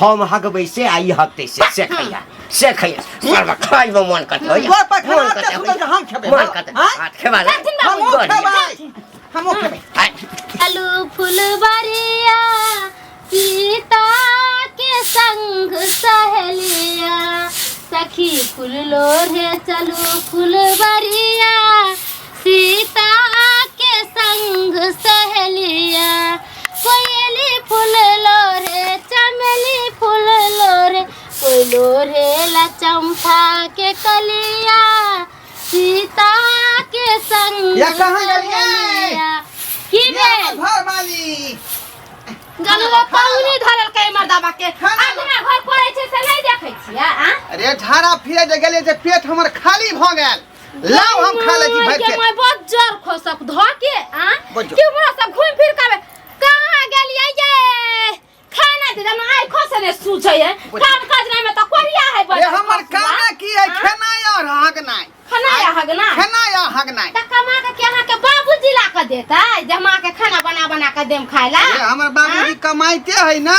हम हगबै से आई हगते से खैया से खैया मरबा खाइ में मन करते हो गोर पर खाना के सुन हम खेबे मन करते हां खेबा हम खेबे आलू फुलवरिया सीता के संग सहेलिया सखी फूल लोढ़े चलो फुलवरिया सीता के संग सहेलिया कोयली फूल लोढ़े चमेली फूल लोढ़े कोई लोढ़े ला चंपा के कलिया सीता के संग या कहां गलिया की बे घर वाली गलवा पाउनी धरल के मर्दाबा के अपना घर पड़े छे से नहीं देखै छिया आ अरे झाड़ा फिरे जे गेले जे पेट हमर खाली भ गेल लाओ हम खा ले छी भर के मैं बहुत जर खोसक ध के आ कि मोरा सब घूम फिर के कहां गेलियै ये खाना दे हम आई खोसे ने सूझै है काम काज नहीं में तो कोरिया है बस ए हमर काम की है खेनाय और हगनाय खाना हगना खेनाय और हगनाय त कमा के यहाँ के बाबूजी ला के देता जे मां के खाना बना के देम खाइला ए हमर बाबूजी कमाइते है ना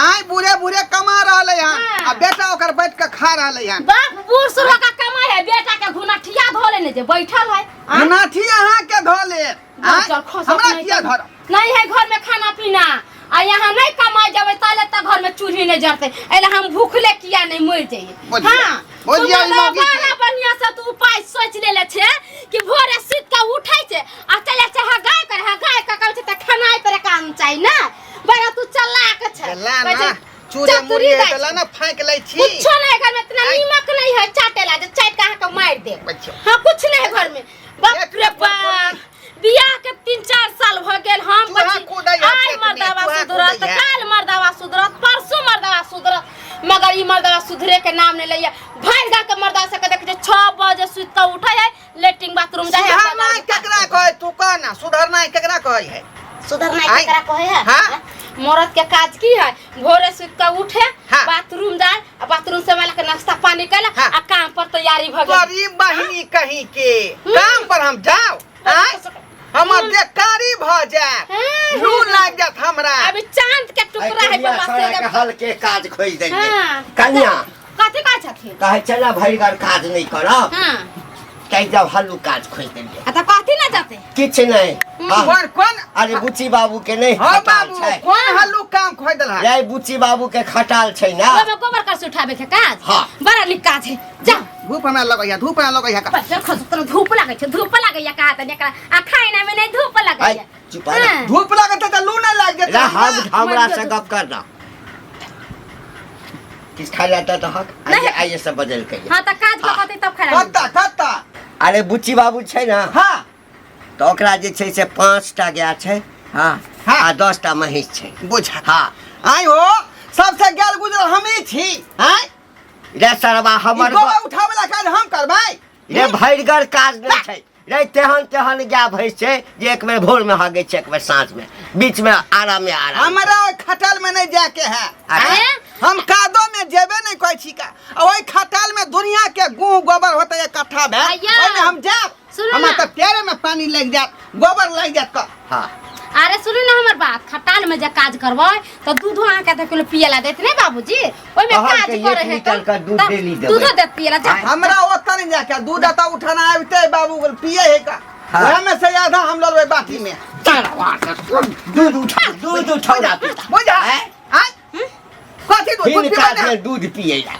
आई बूढ़े कमा रहले हन आ बेटा ओकर बैठ के खा रहले हन बाप बूढ़ सुरवा का कमाई है बेटा के घुनठिया धोले ने जे बैठल है घुनठी अहाँ के धोले हमरा किया धर नहीं है घर में खाना पीना आ यहाँ नहीं कमाई जावे ताले त घर में चूल्ही नहीं जरते एला हम भूखले किया नहीं मर जाइए हां बोलिया बड़ा बढ़िया से तू उपाय सोच लेले छे कि भोरे सुत के उठै छे आ चले छे हगाय के कहै छे त खानाय पर काम चाहिए ना बड़ा तू चला के छे ना चूरे मुड़ी है ला ना फांक लै छी कुछ नहीं घर में इतना नीमक नहीं है चाटेला जे चाट के के मार दे हां कुछ नहीं घर में बाप रे बाप बियाह के 3-4 साल भ गेल हम आज मर्दावा सुधरत काल मर्दावा सुधरत परसों मर्दावा सुधरत मगर ई मर्दावा सुधरे के नाम नहीं लइया भाई गा के मर्दा से के देख 6 बजे सुत के उठै है लेटरिन बाथरूम जाय है सुधरना केकरा कहे तू कह ना सुधरना केकरा कहे है सुधरना केकरा कहे है हां मरद के काज की है भोरे सुत के उठे बाथरूम जाए बाथरूम से वाला के नाश्ता पानी कला आ काम पर तैयारी भ गेल गरीब बहिनी कहीं के काम पर हम जाओ हमर बेकारी भ जाए लू लाग जात हमरा अभी चांद के टुकड़ा है बाबा से हल्के काज खोज देंगे कन्या कथि का छथिन कहे चला भरिगर काज नहीं करब हां कह जाओ हल्लू काज खोज देंगे आ त कथि ना जाते किछ नहीं कौन अरे बुच्ची बाबू के नहीं हां खटाल बाबू छै कौन हल्लू काम खोज देल है रे बुच्ची बाबू के खटाल छै ना ओमे गोबर का से उठाबे के काज हां बड़ा निक काज है जा धूप में लगैया का बस खस तो धूप लागै छै धूप लागैया का त एकरा आ खाइना में नहीं धूप लागैया चुप रह धूप लागत त लू नहीं लाग जात हम हमरा से गप कर ना किस खा जाता तो हक आइए सब बदल के हां त काज करते तब खड़ा कत्ता अरे बुच्ची बाबू छै ना हां तो ओकरा जे छै से 5टा गाय छै हां आ 10टा महिष छै बुझा हां आई हो सबसे गेल गुजर हमी छी हैं रे सरवा हमर गोबर उठावला काज हम करबै रे भरिगर काज नहीं छै रे तेहन गाय भैंस छै जे एक बेर भोर में हगे छै एक बेर साँझ में बीच में आराम में आराम हमरा खटाल में नहीं जाके है अरे हम कादो में जेबे नहीं कोई छी का ओई खटाल में दुनिया के गूं गोबर होते एक कट्ठा भे ओई में हम जाब हमरा त पेरे में पानी लग जात गोबर लग जात का हां अरे सुनु ना हमर बात खटाल में जे काज करबै त दूध वहां के त किलो पियला देत ने बाबूजी ओई में काज करे है लीटर का दूध डेली देबै दूध दे पियला जा हमरा ओतन नहीं जाके दूध आता उठाना आते बाबू पिए है का ओए में से आधा हम ललवे बाटी में दूध उठा बुझा कथि दूध पिएला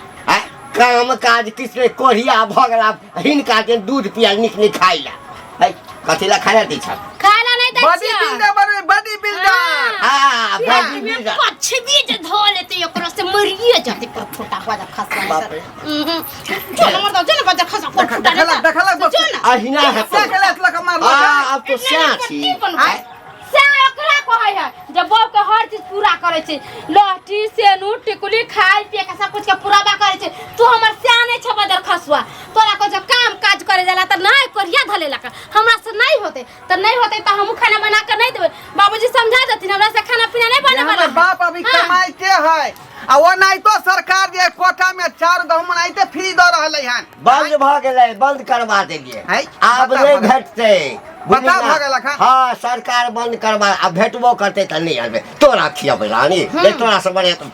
काम काज किसने कोढ़िया भगला हिनका के दूध पिया निक निक खाइला है कथि ला खाइला दै छ खाइला नहीं दै बॉडी बिल्डर हां बॉडी बिल्डर कुछ भी जे धोले त एकरा से मरिए जाते पर छोटा हो जा खसला चलो मर दो चलो बजा खसा पर फुटा देखला अहिना है देखला मार अब तो स्या छी से एकरा कहै है जब बाप के हर चीज पूरा करे छै लहठी सेनु टिकुली खाइ पिए के सब कुछ के पूरा करे छै तू हमर सियाने छ बदर खसुआ तोरा को जो काम काज करे जाला त नहीं करिया धले लका हमरा से नहीं होते त हम खाना बना के नहीं देबे बाबूजी समझा देथिन हमरा से खाना पीना नहीं बने वाला बाप अभी कमाइते है आ वो नहीं तो सरकार जे कोटा में 4 गहूम आइते फ्री द रहले हन बंद भ गेलै बंद करवा देलिए आब नहीं घटते बता भागेला खा हां सरकार बंद करवा आ भेटबो करते त नहीं आबे तोरा खियाबे रानी ले तोरा से बढ़िया तो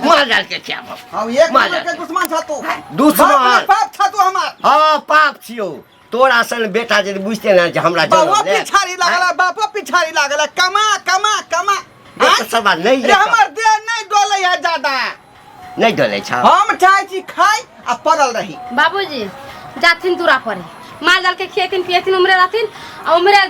मार डाल के खियाबो हां एक नंबर के दुश्मन छ तू दुश्मन पाप छ तू हमार हां पाप छियो तोरा सन बेटा जे बुझते ना जे हमरा बाबा पिछाड़ी लागला बापा पिछाड़ी लागला कमा कमा कमा सब नहीं रे हमर देह नहीं डोले है ज्यादा नहीं डोले छ हम चाहे छी खाई आ पड़ल रही बाबूजी जाथिन तुरा परे मार डाल के खेतिन पियतिन उमरे रहतिन आ उमरे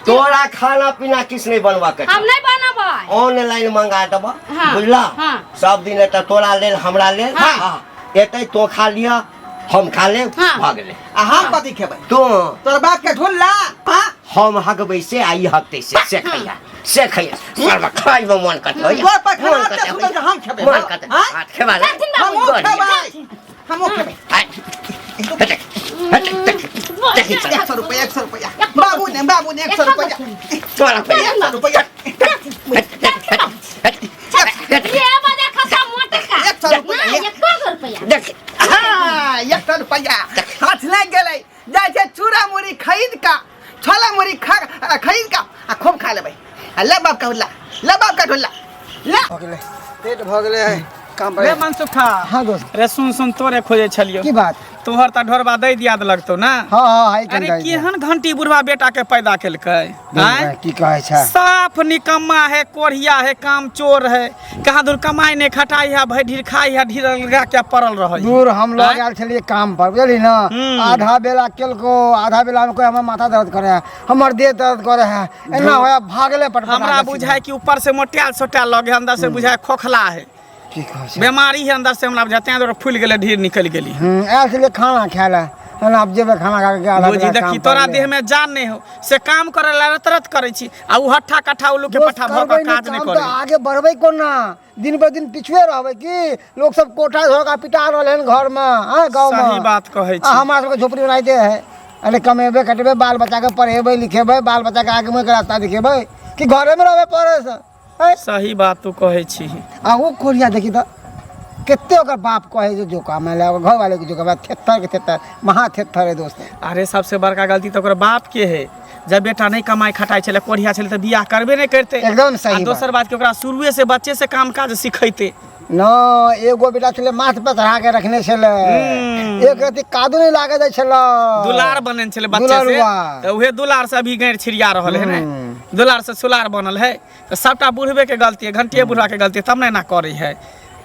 तोरा खाना पीना किस नहीं बनवा के हम नहीं बनाबे ऑनलाइन मंगा देबो हाँ, बुझला हाँ। सब दिन त तोरा लेल हमरा लेल हाँ। एतै तो खा लिया हम खा ले हाँ। भाग ले आ हम कथी खेबै तो तोर बाप के ढोलला हां हम हगबै से आई हगतै से खैया मारबा खाइ में मन करत हो तोर पर खाना ते सुन के हम खेबै मन करत हां खेबा ले हम खेबै हम खेबै 100 रुपया बाबू ने 100 रुपया तोरा पे 100 रुपया ये बजे खसा मोटे का 100 रुपया 100 रुपया देख हां 100 रुपया हाथ लग गेलै जाय छै चूड़ा मुड़ी खरीद का छोला मुड़ी खरीद का आ खूब खा लेबै आ ले बाप का ढोला ले हो गेलै पेट भ गेलै है काम रे मनसुखा हां दोस्त रे सुन तोरे खोजे छलियो की बात तोहर त ढोरबा दे दिया लगतो ना हां हां हाय अरे केहन घंटी बुढ़वा बेटा के पैदा केलकै हैं की कहै छै साफ निकम्मा है कोढ़िया है काम चोर है कहाँ दूर कमाई ने खटाई है भाई ढीर खाई है ढीर लगा के पड़ल रह दूर हम लोग आयल छलिए काम पर बुझली ना आधा बेला केलको आधा बेला में कोई हमर माथा दर्द करे है हमर देह दर्द करे है एना होया भागले पट हमरा बुझाय कि ऊपर से मोटियाल सोटियाल लगे अंदर से बुझाय खोखला है की कहै छै बीमारी है अंदर से हमरा बुझाय तें दूर फूल गेले ढीर निकल गेली आयल छलिए खाना खाय ला ना अब जेबे खाना खा के आधा बुझी बेला देखी तोरा देह में जान नहीं हो से काम करे ला रत करे छी आ उ हट्ठा कट्ठा उलू के पट्ठा भर के काज नहीं करे आगे बढ़बै कोना दिन पर दिन पिछुए रहबै की लोग सब कोठा धोका पिटा रहल हैं घर में हां गांव में सही बात कहै छी हमरा सब के झोपड़ी बनाई दे है अरे कमेबे कटबे बाल बच्चा के पढ़ेबे लिखेबे बाल बच्चा के आगे में के रास्ता दिखेबे कि घरे में रहबे पड़े से सही बात तू कहै छी आ वो कोरिया देखी तो केते ओकर बाप कहे जो काम है घर वाले के जो काम थेथर के थेथर महा थेथर है दोस्त अरे सबसे बड़का गलती तो ओकर बाप के है जब बेटा नहीं कमाई खटाई चले कोढ़िया चले तो बियाह करबे नहीं करते एकदम सही दोसर बात के ओकरा शुरुए से बच्चे से काम काज सिखैते न एगो बेटा छले माथ पे चढ़ा के रखने छले एक रति कादू नहीं लागे जाय छले दुलार बनन छले बच्चे से तो उहे दुलार से अभी गैर छिड़िया रहल है ने दुलार से सुलार बनल है तो सबटा बुढ़वे के गलती है घंटिए बुढ़वा के गलती तब नहीं ना करे है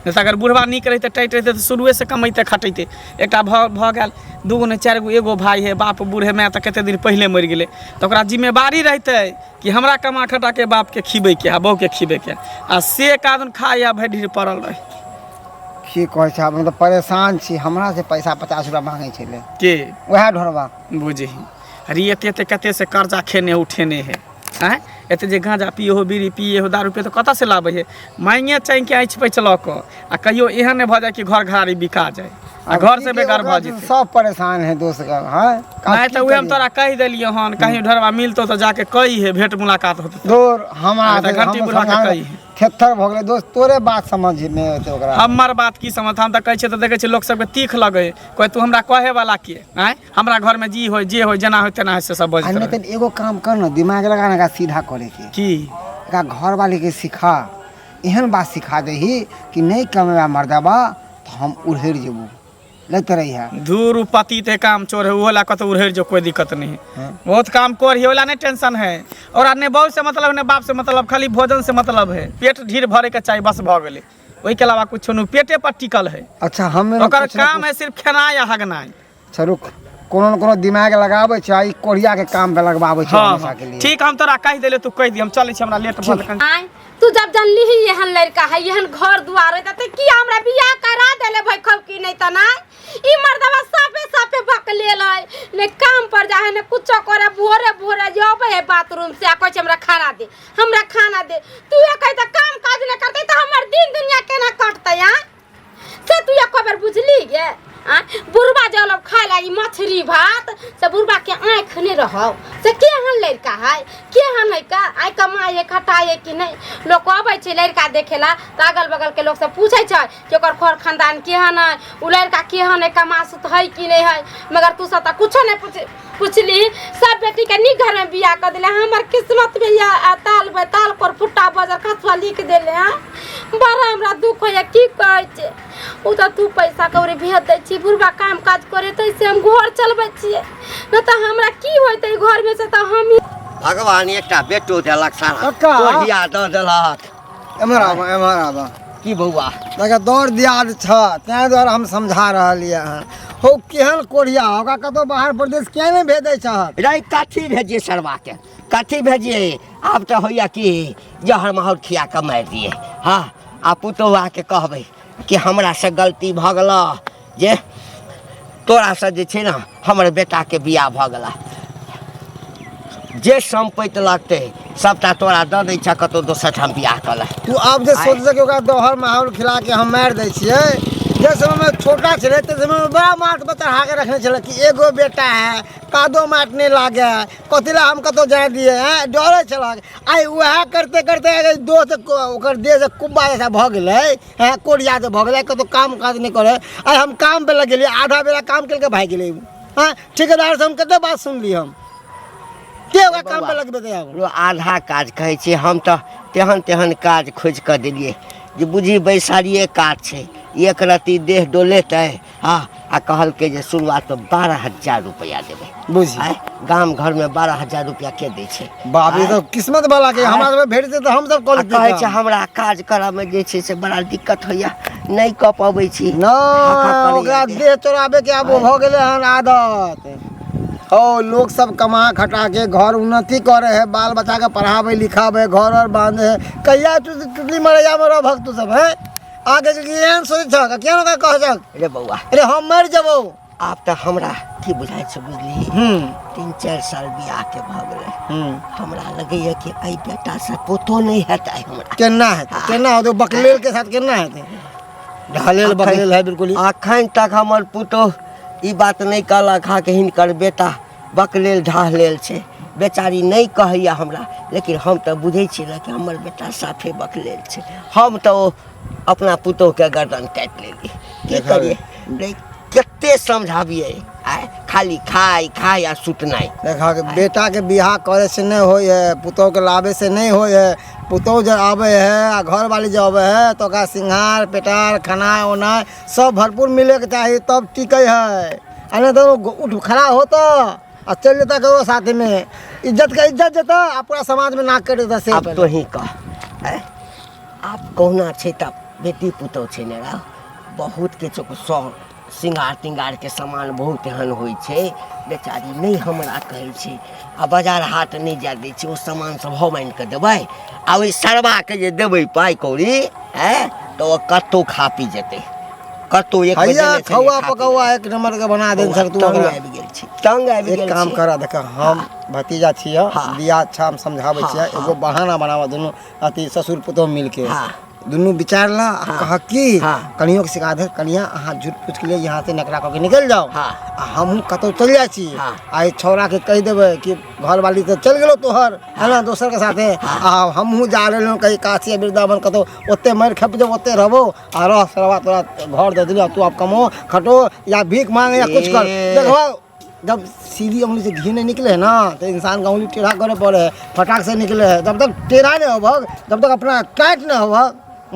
नहीं अगर बुढ़वा नीक रहते टाइट रहते तो शुरुए से कमैते खटैते एक भ गेल दूगो ने चार गो एगो भाई है बाप बूढ़े मैं तो कते दिन पहले मर गए तो ओकरा जिम्मेवारी रहते कि हमरा कमा खटा के बाप के खिबे के बहू के खिबे के आ से कादन खाए या भाई ढीर पड़ल रहे की कहे छै हम तो परेशान छी हमरा से पैसा 50 रुपया मांगे छले के वह ढोरबा बुझी अरे एते कते से कर्जा खेने उठेने है हैं एते जे गांजा पिए हो बीड़ी पिए हो दारू पिए तो कत से लाबे है मांगे चाह के आँच पे चल के आ कहियो एहन नहीं भ जाए कि घर घरारी बिका जाए आ घर से बेकार भ जेते सब परेशान है दोस्त का हां नहीं तो उहे हम तोरा कह देलियो हन कहीं ढरवा मिलतो तो जाके कही है भेंट मुलाकात होते दूर हमरा घंटी बुढ़वा के कही है थेथर भ गेले दोस्त तोरे बात समझ में होते ओकरा हमर बात की समझ हम त कहै छै त देखै छै लोग सब के तीख लगे कोई तू हमरा कहे वाला के हैं हमरा घर में जी हो जे हो जना हो तेना से सब बज अन्य तन एगो काम कर न दिमाग लगाना का सीधा करे के की का घर वाले के सिखा एहन बात सिखा देही कि नहीं कमेवा मर्दाबा तो हम उड़ेर जेबू लेते रही है धूर पति ते काम चोर है ओला कत उड़ेर जो कोई दिक्कत नहीं है बहुत काम कोर है ओला नहीं टेंशन है और ने बहू से मतलब ने बाप से मतलब खाली भोजन से मतलब है पेट ढीर भरे के चाहिए बस भ गेले ओई के अलावा कुछ नहीं पेटे पर टिकल है अच्छा हम ओकर काम है सिर्फ खेना या हगना रुक कोनो न कोनो दिमाग लगावे छै कोढ़िया के काम पे लगवावे छै हमेशा के लिए ठीक हम तोरा कह देले तू कह दी हम चले छी हमरा लेट भ आय तू जब जानली ही एहन लड़का है एहन घर दुआर है त की हमरा बियाह करा देले भाई खब की नहीं त ना ई मर्दवा साफे भक लेलै ने काम पर जाहे ने कुछ करे भोरे जाबे है बाथरूम से आ कहै हमरा खाना दे तू ये कह त काम काज न करते त हमर दिन दुनिया केना कटतै आ से तू ये खबर बुझली गे बुढ़वा जब खाए लगी मछली भात से बुढ़वा के आँख नहीं रहो से केहन लड़का है केहन है का आई कमाए खटाए कि नहीं लोग अबै छै लड़का देखेला तो अगल बगल के लोग सब पूछे छै कि ओकर घर खानदान केहन है उ लड़का केहन है कमासुत है कि नहीं है मगर तू सब तो कुछ नहीं पूछे पुछली सब बेटी के नी घर में बियाह कर दिले हमर किस्मत में या ताल बताल पर फुट्टा बाजार खसवा लिख देले हां बड़ा हमरा दुख होया की कहै छे उ त तू पैसा कौड़ी भेज दै छी बुढ़बा काम काज करे त से हम घर चलबै छिए न त हमरा की होइते घर में से त हम भगवान एकटा बेटो देलक सारा कक्का। कोढ़िया दऽ देलक एमहर आबा की बौआ देखा दौड़ दियाद छ तैं द्वारा हम समझा रहलिए हन हो केहन कोढ़िया ओकरा कतौ बाहर प्रदेश किया नहीं भेजै छ रे कथी भेजिए सरवा के कथी भेजिए आब तो होइया कि जहर महर खिया के मारि दिए हाँ आ पुतौआ के कहबै कि हमरा से गलती भ गेल जे तोरा से जे छै ना हमर बेटा के बियाह भ गेला जे संपत्ति लगते सबटा तोरा दऽ दै छ कतौ दोसर ठाम बियाह कला तू आब जे सोच कि ओकरा दोहर माहौल खिला के हम मारि दै छियै जे समय में छोटा छलै ते समय में बड़ा माट पर चढ़ा के रखने छलै कि एगो बेटा है कादो माट नहीं लागे कथिला हम कतौ जाय दिए हैं डरे छलक आइ वएह करते करते अगर दोस्त ओकर देह से कुब्बा जैसा भ गेलै हैं कोढ़िया से भ गेलै कतौ काम काज नहीं करे आइ हम काम पे लग गेलिए आधा बेला काम करके भाग गेलै हां ठेकेदार से हम कते बात सुनली हम के ओकरा काम पे लगबे दे लो आधा काज कहै छी हम तो तेहन तेहन काज खोज कर दिलिए जे बुझी बैसारिए काज छै एक रत्ती देह डोलेतै हाँ आ कहलकै जे शुरुआत तो 12,000 रुपया देबै बुझी आइ गाम घर में 12,000 रुपया के दै छै बाप ये तो किस्मत वाला के हमरा सब भेटते तो हम सब आ कॉलेज कहै छै हमरा काज करऽ में जे छै से बड़ा दिक्कत होइया नहीं कऽ पबै छी न ओकरा देह चोराबे के अब हो गेले हन आदत ओ लोग सब कमा खटा के घर उन्नति करे है बाल बच्चा के पढ़ावे लिखावे घर और बांधे है कहिया तू टुटली मरैया में रह भक्त सब है आगे एहन सोच छ केन का कह छ रे बौआ अरे हम मर जबो आब तऽ हमरा की बुझाइ छै बुझली 3-4 साल बियाह के भ गेलै हमरा लगैया कि आई बेटा से पोतो नहीं हेतै हमरा केना है केना हो बकलेल के साथ केना है ढालेल बकलेल है बिल्कुल अखन तक हमर पुतो ई बात नहीं कहलक हा कि हिनकर बेटा बकलेल ढालेल छै बेचारी नहीं कहैया हमरा लेकिन हम तो बुझे छियै कि हमर बेटा साफे बकलेल छै हम तो अपना पुतोह के गर्दन काट लेली की करिए नहीं कते समझाबिए आय खाली खाई खाई आ सुतनाई देखा के बेटा के बियाह करे से नहीं होय है पुतोह के लावे से नहीं होय है पुतोह जब आवे है आ घर वाली जब आवे है तो का सिंगार पेटार खाना ओना सब भरपूर मिले के चाहिए तब टिके है अने तो उठ खड़ा होता और चल जाता करो साथ में इज्जत का इज्जत देता आ पूरा समाज में नाक कर देता से अब तो ही कह आप कहुना छै त बेटी पुतोह छै ने रा बहुत के चोक सौ सिंगार तिंगार के सामान बहुत एहन होइ छै बेचारी नहीं हमरा कहै छै आ बाजार हाट नहीं जा दै छै ओ सामान सब हम आनि के देबै आ ओइ सरवा के जे देबै पाइ कौड़ी तो ओ कतौ खा पी जेतै कतौ एक भैया खौआ पकौआ एक नंबर के बना दे सर तू तंग आबि गेल छी तंग आबि गेल एक काम छी। करा देख हम भतीजा छियै हाँ। बियाह अच्छा हम समझाबै हाँ, छियै हाँ। एगो बहाना बनावा दुनू अति ससुर पुतोह मिलके हाँ। दुनू विचार ला हाँ। कह की हाँ। कनियो के सिखा दे कनिया अहाँ झूठ पूछ के लिए यहाँ से नकरा करके निकल जाओ हाँ। आ हमहू कतौ चल जाइ छी हाँ। आ छौड़ा के कह देबै कि घर वाली तो चल गेलो तोहर है ना दोसर के साथे आ हमहू जा रहलो कहीं काशी वृंदावन कतौ ओते मार खप जब ओते रहबो आ रह सरवा तोरा घर दे दियो तू अब कमो खटो या भीख मांग या कुछ कर देखो जब सीधी उंगली से घी नहीं निकले है ना तो इंसान का उंगली टेढ़ा करे पड़े है फटाक से निकले है जब तक टेढ़ा नहीं हो जब तक अपना टाइट नहीं हो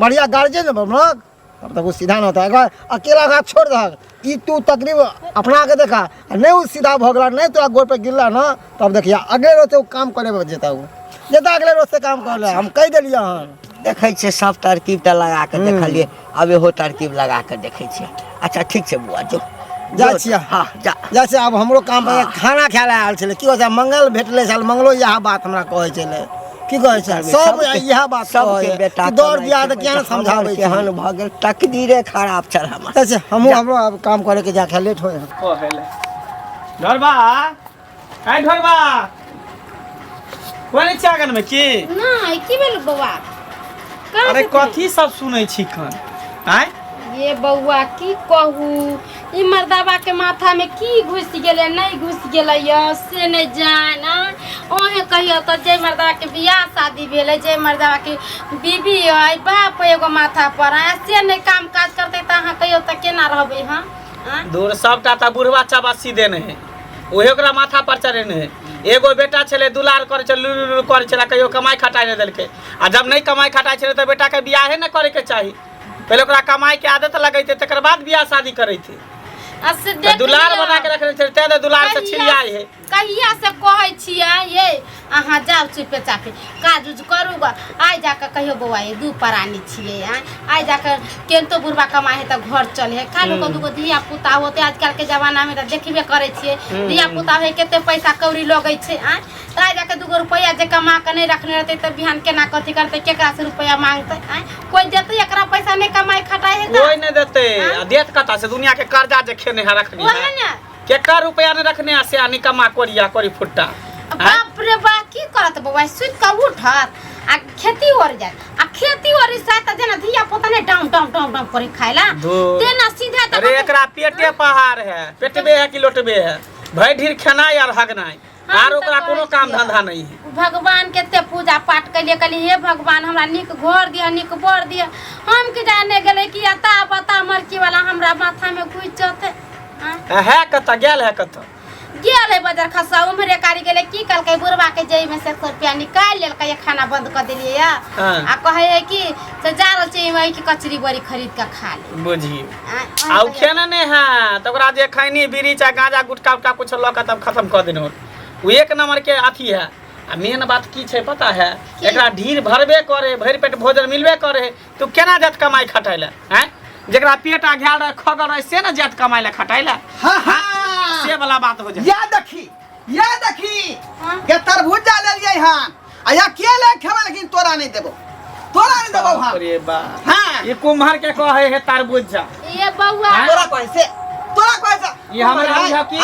बढ़िया गार्जियन है लोग तब तक वो सीधा ना होता है एक बार अकेला हाथ छोड़ दे तू तकरीब अपना के देखा नहीं वो सीधा भोगला नहीं तो गोड़ पे गिरला ना तब देखिए अगले रोज से वो काम करे जेता वो जेता अगले रोज से काम कर ले हम कह दिलिए हन देखै छै सब तरकीब त लगा के देखलिए अब एहो तरकीब लगा के देखै छै अच्छा ठीक छै बुआ जो जा छियै हाँ जा जैसे अब हमरो काम पर खाना खाए आयल छलै की होइ छै मंगल भेटले छल मंगलो इएह बात हमरा कहै छलै की कहै छै सब इएह बात सबके बेटा दौड़ दिया तऽ किया ने समझाबै छै केहन भ गेल तकदीरे खराब छल हमर जैसे हमरो अब काम करे के जाके लेट होय कहले ढोरबा काई ढोरबा कोन चागन में की नहीं की भेल बौआ कहाँ अरे से कथी सब सुनै छी खन आय ये बउआ की कहू ई मर्दाबा के माथा में की घुस गेले नहीं घुस गेले से नहीं जान ओहे कहियो तो जय मर्दाबा के बियाह शादी भेले जय मर्दाबा के बीबी है बाप एगो माथा पर है से नहीं काम काज करते त अहाँ कहियो त केना रहबे हां दूर सबटा त बुढ़वा चाबासी देने है ओहे ओकरा माथा पर चढ़ेने है। एगो बेटा छले दुलार करे छले लुलु करे छले कहियो कमाई खटाई नहीं देलके आ जब नहीं कमाई खटाई छले तो बेटा के बियाहे न करे के चाही पहले ओकरा कमाई के आदत लगैते तकर बाद बियाह शादी करे थे दुलार बना के रखने छले ते दुलार से छिड़ियाए है कहिया से कहै छियै ये अहाँ जाउ चुपे चापे काज उज करूगा आइ जाके कहियो बौआ ये दू प्राणी छियै आइ जाके केनतो बुढ़वा कमाए है त घर चले है कालो को दुगो धिया पुता होते आजकल के जमाना में त देखबे करे छियै धिया पुता है केते पैसा कौड़ी लगै छै त आइ जाके दुगो रुपया जे कमा के नहीं रखने रहते त बिहान केना कथि करते केकरा से रुपया मांगते कोई देते एकरा पैसा नहीं कमाई खटाई है कोई नहीं देते देत कता से दुनिया के कर्जा जे खेने है रखनी है केकर रुपया ने रखने से आनी कमा कोरिया कोरी फुट्टा बाप रे बा की करत बौआ सुत के उठत आ खेती ओर जाय आ खेती ओर से त जना धिया पुता ने डाम डाम डाम डाम करे खाइला तेना सीधा त अरे एकरा पेटे पहाड़ है पेटबे है कि लोटबे है भई ढीर खाना यार हगनाई आर ओकरा कोनो काम धंधा नहीं है भगवान केते पूजा पाठ कलिए कली हे भगवान हमरा निक घर दिया निक बर दिया हम के जाने गेले कि अता बता मरकी वाला हमरा माथा में घुस जते है कत गेल है कत गेल है बाजार खसा उमरे कारी गेले की कल के बुरबा के जेई में से 100 रुपया निकाल लेल के खाना बंद कर देलिए या आ कहे है कि से जा रहल छै मैं की कचरी बड़ी खरीद के खा ले बुझी आउ खेना ने है त ओकरा जे खैनी बीड़ी चा गांजा गुटका उटका कुछ ल के तब खत्म कर देनो वो एक नंबर के अथी है आ मेन बात की छै पता है एकरा ढीर भरबे करे भर पेट भोजन मिलबे करे तू केना जत कमाई खटाइला हैं जेकरा पेटा घेल रह खगर रह से न जत कमाई ला खटाइला हां हां से वाला बात हो जाए या देखी के तरबूजा ले लियै हां आ अकेले खेबे लेकिन तोरा नहीं देबो हां अरे बा हां ये कुम्हार के कहे है तरबूजा ये बौआ तोरा कैसे ये हमरा बुझा की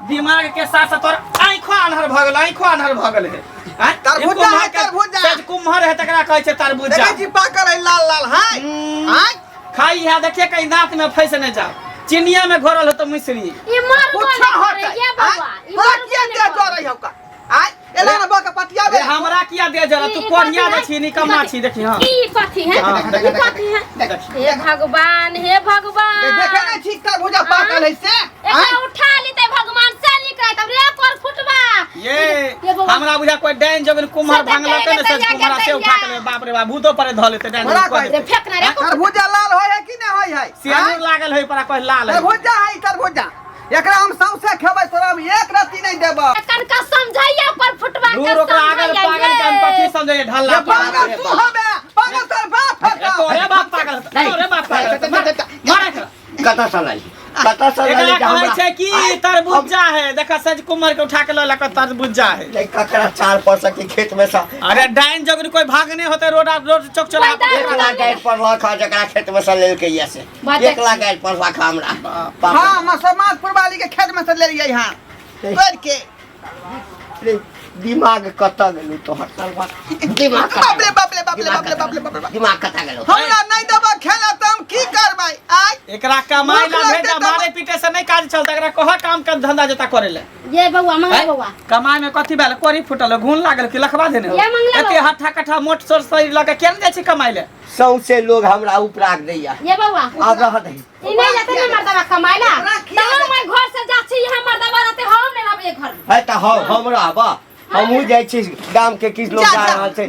दिमाग के साथ साथ तोर आंखो आन्हर भ गेल है तरबूजा है तरबूजा सज कुम्हार है तकरा कहै छै तरबूजा देखै छी पाकल है लाल हां खाई है देखिए कहीं दांत में फंस न जाओ चिनिया में घोरल हो तो मिश्री ये मार कुछ बोल ये बौआ किया दे तो रही होका आय एला न बका पटियाबे हमरा किया दे जरा तू कोढ़िया दे छी निकम्मा छी देखी हां ई कथि है ई कथि है हे भगवान देखे ना ठीक तरबूजा पाकल है से एकरा उठा लेते भगवान से निकल तब रे पर फुटबा ये हमरा बुझा कोई डाइन जगन कुम्हार भांगला के न सज कुम्हार से उठा के बाप रे बाप भूतो पर ध लेते डाइन रे फेंकना रे तरबूजा लाल होय है कि नहीं होय है सियानुर लागल है पर कोई लाल है तरबूजा एकरा हम सौसे खेबै तोरा हम एक रत्ती नहीं देबो कन का समझाइया पर फुटबा के दूर ओकरा आगल पागल के हम कथि समझे ढल्ला पागल तू हबे पागल तोर बाप है तोरे बाप पागल मारे कता सलाई हमरा छै कि तरबूजा है देखा सज कुमार के उठा के ल लक तरबूजा है ककरा 4 परसा के खेत में सा अरे डाइन जगन कोई भागने होते रोड चौक चला एक लाख गाइड पर रखा जकरा खेत में से ले के ये से 1 लाख गाइड पर रखा हमरा हां मसमाजपुर वाली के खेत में से ले लियै हां तोड़ के दिमाग कता गेलु तो हटल बात दिमाग बाप रे दिमाग कता गेलु हमरा नहीं देबो खेला त हम की करबै आय एकरा कमाई ला भेजा मारे पीटे से नहीं काज चलता एकरा कह काम का धंधा जता करे ले ये बौआ मंगा बौआ कमाई में कथि भेल कोरी फुटल घून लागल कि लखवा देने एते हट्ठा कट्ठा मोट सोर शरीर लगा केन जाय छी कमाई ले सौसे लोग हमरा उपराग दैया ये बौआ अब रह दे ई नहीं जाते ना मर्दवा कमाइला त हम घर से जा छी यहाँ मर्दवा रहते हम नहीं लाबे घर में है त हमरा बा हमहू जाय छी गांव के किछ लोग जा रहल छै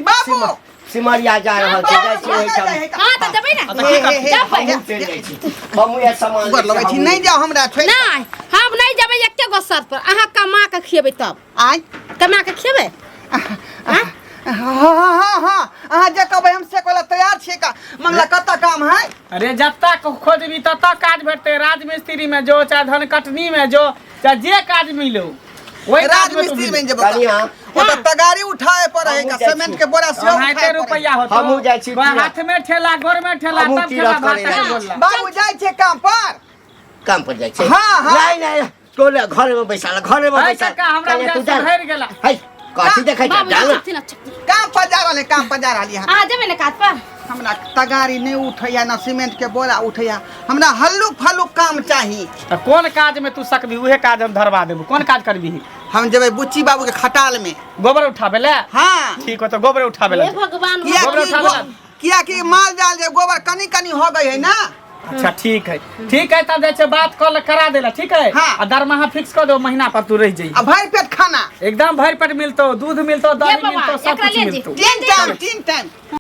सिमरिया जा रहल छै जाय छी ओइ ठाम हां त जबै ना हमहू चल जाय छी हमहू ये सामान गोर लगै छी नहीं जाओ हमरा छोड़ नहीं हम नहीं जबै एके गो सर पर अहाँ कमा के खियबै तब आय कमा के खियबै हां अहाँ जे कहबै हम से कोला तैयार छी का मंगला कत्ता काम है अरे जत्ता खोजबी तत्ता काज भेटते राजमिस्त्री में जो चाहे धन कटनी में जो चाहे जे काज मिलो वही राजमिस्त्री में जब ओ त तगारी उठाए पर है का सीमेंट के बोरा से उठाए रुपया होतो हमहू जाय छी हाथ में ठेला गोर में ठेला तब ठेला भाटा के बोलला बाबू जाय छै काम पर जाय छै हां नहीं तोले घर में बैसाला हमरा तू घर गेला है कथि देखै छ जाना काम पर जा रहली आ जबै ना काट पर हमरा तगारी नहीं उठैया ना सीमेंट के बोरा उठैया हमरा हल्लुक फल्लुक काम चाही कौन काज में तू सकबी उहे काज हम धरवा देबो कौन काज करबी हम जेबै बुच्ची बाबू के खटाल में गोबर उठाबे ले हां ठीक हो तो गोबर उठाबे ले हे भगवान किया कि माल जाल जे गोबर कनी हो गई है ना अच्छा ठीक है तब जैसे बात कॉल करा देला ठीक है हाँ। आ दरमाहा फिक्स कर दो महीना पर तू रह जाई अब भर पेट खाना एकदम भर पेट मिलतो दूध मिलतो दही बाबा, मिलतो सब एकरा कुछ ले जी। मिलतो 3 टाइम